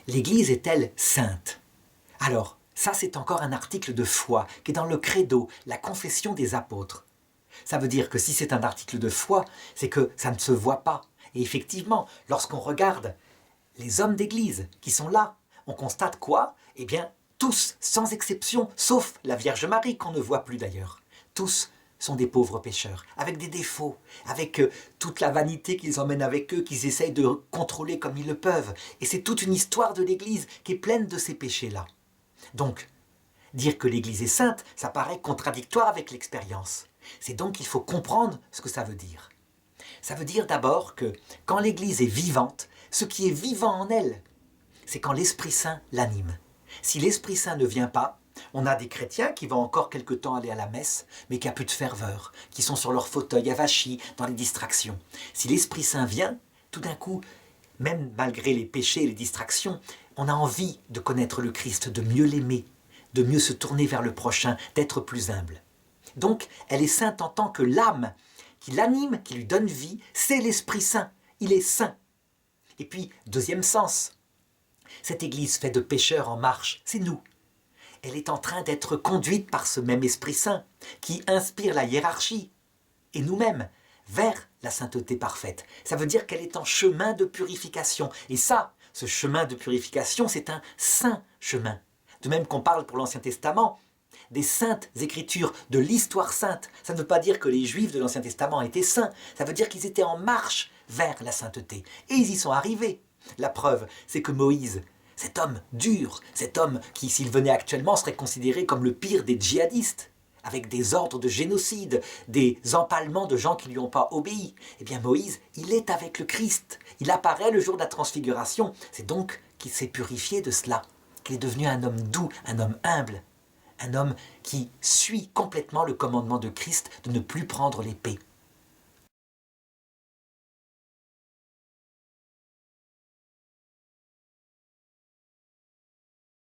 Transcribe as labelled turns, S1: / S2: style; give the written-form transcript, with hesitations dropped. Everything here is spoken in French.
S1: L'Église est-elle sainte? Alors, ça c'est encore un article de foi qui est dans le credo, la confession des apôtres. Ça veut dire que si c'est un article de foi, c'est que ça ne se voit pas. Et effectivement, lorsqu'on regarde les hommes d'Église qui sont là, on constate quoi? Eh bien, tous, sans exception, sauf la Vierge Marie qu'on ne voit plus d'ailleurs. Tous sont des pauvres pécheurs, avec des défauts, avec toute la vanité qu'ils emmènent avec eux, qu'ils essayent de contrôler comme ils le peuvent. Et c'est toute une histoire de l'Église qui est pleine de ces péchés-là. Donc, dire que l'Église est sainte, ça paraît contradictoire avec l'expérience. C'est donc qu'il faut comprendre ce que ça veut dire. Ça veut dire d'abord que quand l'Église est vivante, ce qui est vivant en elle, c'est quand l'Esprit Saint l'anime. Si l'Esprit Saint ne vient pas, on a des chrétiens qui vont encore quelque temps aller à la messe, mais qui n'ont plus de ferveur, qui sont sur leur fauteuil avachis, dans les distractions. Si l'Esprit Saint vient, tout d'un coup, même malgré les péchés et les distractions, on a envie de connaître le Christ, de mieux l'aimer, de mieux se tourner vers le prochain, d'être plus humble. Donc, elle est sainte en tant que l'âme qui l'anime, qui lui donne vie, c'est l'Esprit Saint. Il est saint. Et puis, deuxième sens, cette Église faite de pécheurs en marche, c'est nous. Elle est en train d'être conduite par ce même Esprit Saint qui inspire la hiérarchie et nous-mêmes vers la sainteté parfaite. Ça veut dire qu'elle est en chemin de purification. Et ça, ce chemin de purification, c'est un saint chemin. De même qu'on parle pour l'Ancien Testament des saintes écritures, de l'histoire sainte. Ça ne veut pas dire que les Juifs de l'Ancien Testament étaient saints. Ça veut dire qu'ils étaient en marche vers la sainteté. Et ils y sont arrivés. La preuve, c'est que Moïse, cet homme dur, cet homme qui, s'il venait actuellement, serait considéré comme le pire des djihadistes, avec des ordres de génocide, des empalements de gens qui ne lui ont pas obéi. Eh bien Moïse, il est avec le Christ. Il apparaît le jour de la transfiguration. C'est donc qu'il s'est purifié de cela, qu'il est devenu un homme doux, un homme humble, un homme qui suit complètement le commandement de Christ de ne plus prendre l'épée.